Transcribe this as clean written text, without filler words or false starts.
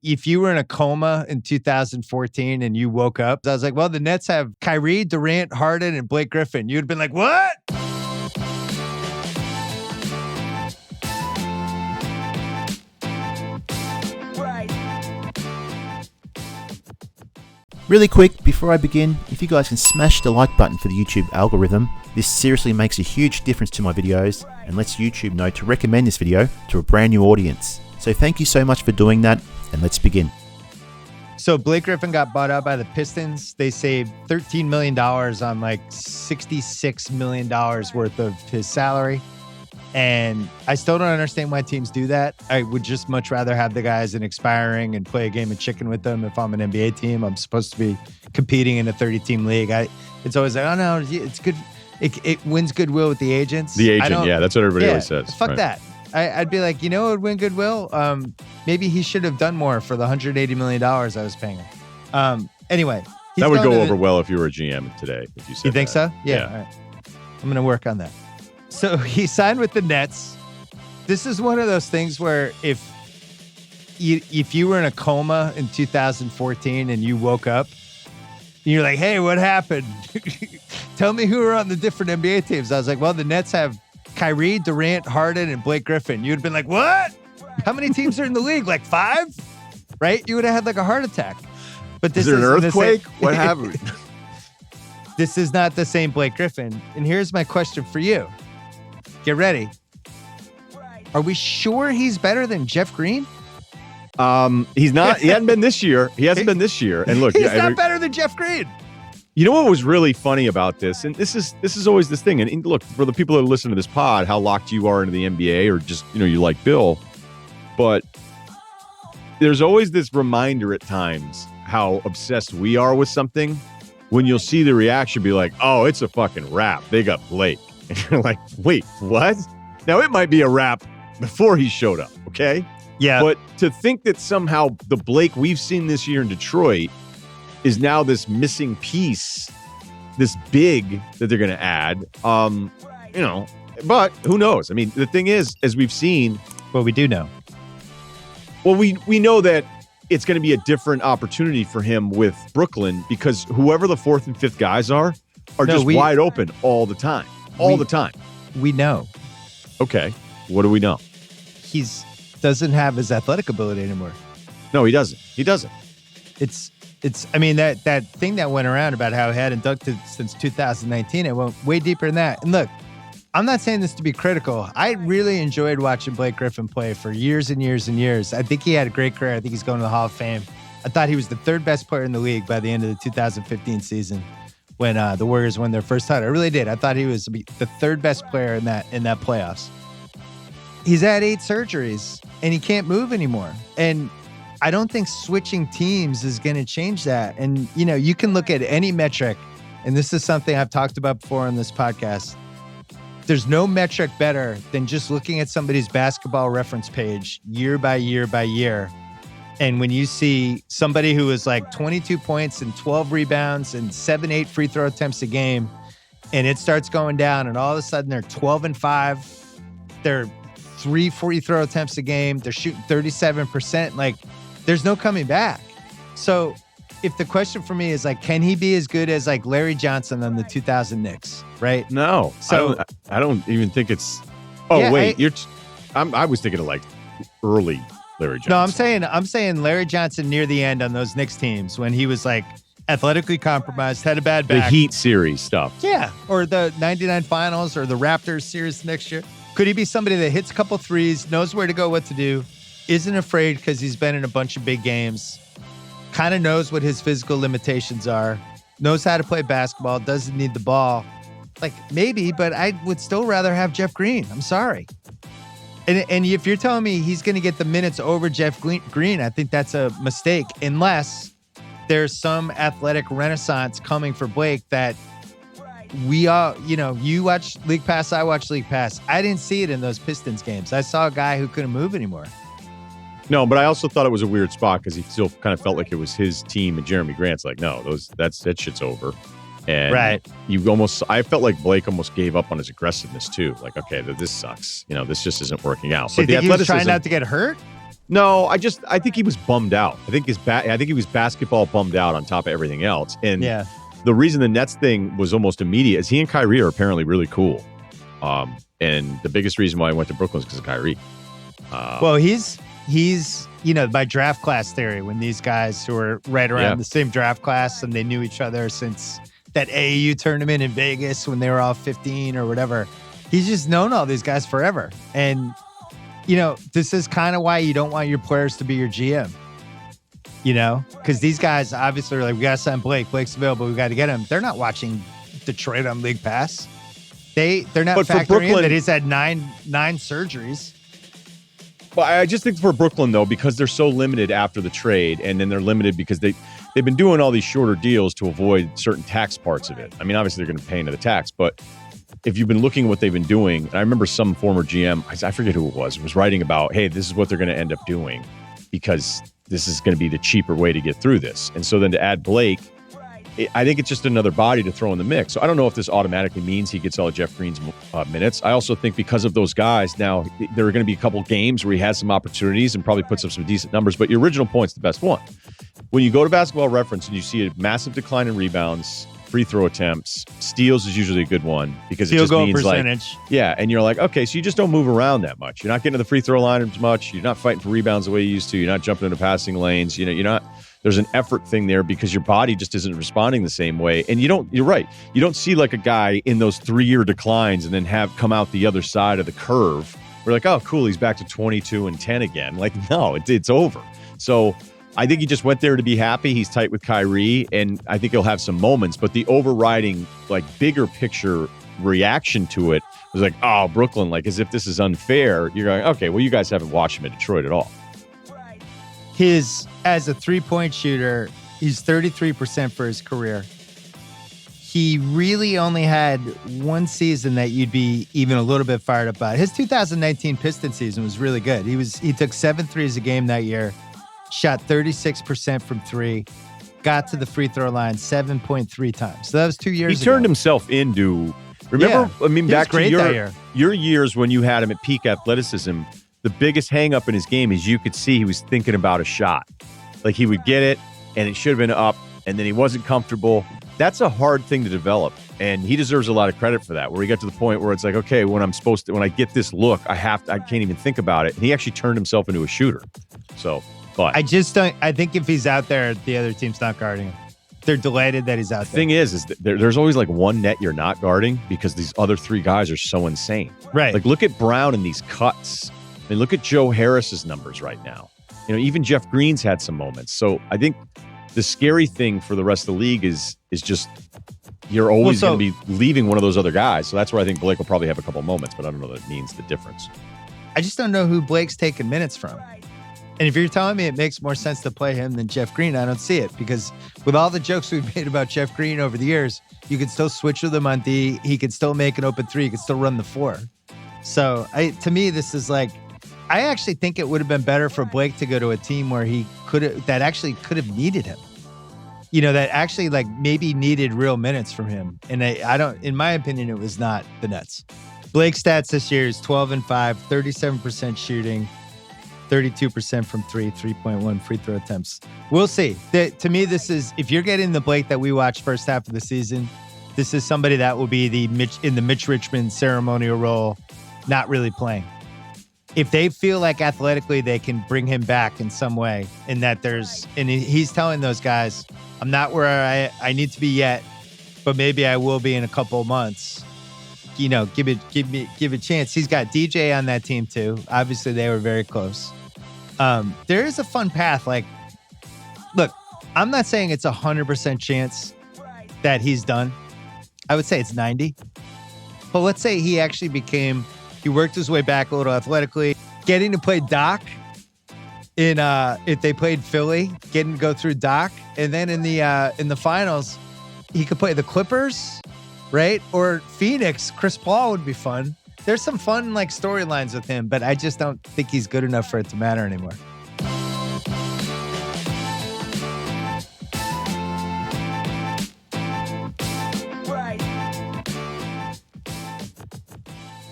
If you were in a coma in 2014 and you woke up, I was like, well, the Nets have Kyrie, Durant, Harden, and Blake Griffin. You'd have been like, what? Really quick, before I begin, if you guys can smash the like button for the YouTube algorithm, this seriously makes a huge difference to my videos and lets YouTube know to recommend this video to a brand new audience. So thank you so much for doing that, and let's begin. So Blake Griffin got bought out by the Pistons. They saved $13 million on like $66 million worth of his salary. And I still don't understand why teams do that. I would just much rather have the guys in expiring and play a game of chicken with them. If I'm an NBA team, I'm supposed to be competing in a 30-team league. It's always like, oh no, it's good. It wins goodwill with the agents. The agent, yeah, that's what everybody always says. Fuck that. I'd be like, what would win goodwill? Maybe he should have done more for the $180 million I was paying him. Anyway. That would go over well if you were a GM today. If you said You think that. so? Yeah. All right. I'm going to work on that. So he signed with the Nets. This is one of those things where if you were in a coma in 2014 and you woke up, and you're like, hey, what happened? Tell me who are on the different NBA teams. I was like, well, the Nets have Kyrie, Durant, Harden, and Blake Griffin. You'd have been like, what? How many teams are in the league? Like 5? Right? You would have had like a heart attack. But this is there an earthquake? What happened? This is not the same Blake Griffin. And here's my question for you. Get ready. Are we sure he's better than Jeff Green? He's not. He hasn't been this year. He hasn't been this year. And look, he's not better than Jeff Green. You know what was really funny about this? And this is always this thing. And look, for the people that listen to this pod, how locked you are into the NBA or just, you like Bill. But there's always this reminder at times how obsessed we are with something when you'll see the reaction be like, oh, it's a fucking wrap. They got Blake. And you're like, wait, what? Now, it might be a wrap before he showed up, okay? Yeah. But to think that somehow the Blake we've seen this year in Detroit is now this missing piece, this big that they're going to add, but who knows? I mean, the thing is, as we've seen. Well, we do know. Well, we know that it's going to be a different opportunity for him with Brooklyn because whoever the fourth and fifth guys are wide open all the time. The time. We know. Okay. What do we know? He doesn't have his athletic ability anymore. No, he doesn't. He doesn't. I mean, that thing that went around about how he hadn't dunked since 2019, it went way deeper than that. And look, I'm not saying this to be critical. I really enjoyed watching Blake Griffin play for years and years and years. I think he had a great career. I think he's going to the Hall of Fame. I thought he was the third best player in the league by the end of the 2015 season. When the Warriors won their first title. I really did. I thought he was the third best player in that playoffs. He's had 8 surgeries, and he can't move anymore. And I don't think switching teams is going to change that. And, you can look at any metric, and this is something I've talked about before on this podcast. There's no metric better than just looking at somebody's basketball reference page year by year by year. And when you see somebody who is like 22 points and 12 rebounds and 7-8 free throw attempts a game, and it starts going down, and all of a sudden they're 12-5, they're 3 free throw attempts a game, they're shooting 37%, like there's no coming back. So if the question for me is like, can he be as good as like Larry Johnson on the 2000 Knicks, right? No, so I don't even think it's. Oh yeah, wait, I was thinking of like early Larry Johnson. No, I'm saying Larry Johnson near the end on those Knicks teams when he was like athletically compromised, had a bad back. The Heat series stuff. Yeah, or the 99 finals or the Raptors series next year. Could he be somebody that hits a couple threes, knows where to go, what to do, isn't afraid because he's been in a bunch of big games, kind of knows what his physical limitations are, knows how to play basketball, doesn't need the ball? Like maybe, but I would still rather have Jeff Green. I'm sorry. And if you're telling me he's going to get the minutes over Jeff Green, I think that's a mistake, unless there's some athletic renaissance coming for Blake that we all, you watch League Pass, I watch League Pass. I didn't see it in those Pistons games. I saw a guy who couldn't move anymore. No, but I also thought it was a weird spot because he still kind of felt like it was his team, and Jeremy Grant's like, no, that shit's over. And right. I felt like Blake almost gave up on his aggressiveness too. Like, okay, this sucks. This just isn't working out. So but you think he was trying not to get hurt? No, I think he was bummed out. I think he was basketball bummed out on top of everything else. And the reason the Nets thing was almost immediate is he and Kyrie are apparently really cool. And the biggest reason why I went to Brooklyn is because of Kyrie. Well, he's by draft class theory, when these guys who are right around the same draft class and they knew each other since that AAU tournament in Vegas when they were all 15 or whatever, he's just known all these guys forever. And this is kind of why you don't want your players to be your GM, because these guys obviously are like, we got to sign Blake. Blake's available. We got to get him. They're not watching Detroit on League Pass. They're not factoring in that he's had nine surgeries. But I just think for Brooklyn, though, because they're so limited after the trade, and then they're limited because they've been doing all these shorter deals to avoid certain tax parts of it. I mean, obviously they're going to pay into the tax, but if you've been looking at what they've been doing, and I remember some former GM, I forget who it was writing about, hey, this is what they're going to end up doing because this is going to be the cheaper way to get through this. And so then to add Blake, I think it's just another body to throw in the mix. So I don't know if this automatically means he gets all of Jeff Green's minutes. I also think because of those guys, now there are going to be a couple games where he has some opportunities and probably puts up some decent numbers, but your original point's the best one. When you go to Basketball Reference and you see a massive decline in rebounds, free throw attempts, steals is usually a good one because it just means percentage. And you're like, okay, so you just don't move around that much. You're not getting to the free throw line as much. You're not fighting for rebounds the way you used to. You're not jumping into passing lanes. You're not. There's an effort thing there because your body just isn't responding the same way. And you're right. You don't see like a guy in those 3-year declines and then have come out the other side of the curve. We're like, oh, cool, he's back to 22 and 10 again. Like, no, it's over. So I think he just went there to be happy. He's tight with Kyrie, and I think he'll have some moments. But the overriding, like, bigger picture reaction to it was like, oh, Brooklyn, like, as if this is unfair. You're going, okay, well, you guys haven't watched him in Detroit at all. As a three-point shooter, he's 33% for his career. He really only had one season that you'd be even a little bit fired up about. His 2019 Pistons season was really good. He took 7 threes a game that year, shot 36% from three, got to the free throw line 7.3 times. So that was 2 years ago. He turned himself into, remember, I mean, back to your years when you had him at peak athleticism, the biggest hang up in his game is you could see he was thinking about a shot. Like he would get it and it should have been up and then he wasn't comfortable. That's a hard thing to develop. And he deserves a lot of credit for that, where he got to the point where it's like, okay, when I get this look, I can't even think about it. And he actually turned himself into a shooter. So, but I think if he's out there, the other team's not guarding him. They're delighted that he's out there. The thing is that there's always like one net you're not guarding because these other 3 guys are so insane. Right. Like look at Brown and these cuts. I mean, look at Joe Harris's numbers right now. Even Jeff Green's had some moments. So I think the scary thing for the rest of the league is just you're always going to be leaving one of those other guys. So that's where I think Blake will probably have a couple moments, but I don't know that it means the difference. I just don't know who Blake's taking minutes from. And if you're telling me it makes more sense to play him than Jeff Green, I don't see it. Because with all the jokes we've made about Jeff Green over the years, you could still switch with him on D. He could still make an open 3. He could still run the 4. So to me, this is like, I actually think it would have been better for Blake to go to a team where that actually could have needed him. That actually like maybe needed real minutes from him. And in my opinion, it was not the Nets. Blake's stats this year is 12-5, 37% shooting, 32% from 3, 3.1 free throw attempts. We'll see. To me, this is, if you're getting the Blake that we watched first half of the season, this is somebody that will be in the Mitch Richmond ceremonial role, not really playing. If they feel like athletically they can bring him back in some way, and that he's telling those guys, I'm not where I need to be yet, but maybe I will be in a couple of months. Give a chance. He's got DJ on that team too. Obviously, they were very close. There is a fun path. Like, look, I'm not saying it's 100% chance that he's done. I would say it's 90. But let's say he actually he worked his way back a little athletically, getting to play Doc if they played Philly, getting to go through Doc, and then in the finals, he could play the Clippers, right? Or Phoenix. Chris Paul would be fun. There's some fun like storylines with him, but I just don't think he's good enough for it to matter anymore.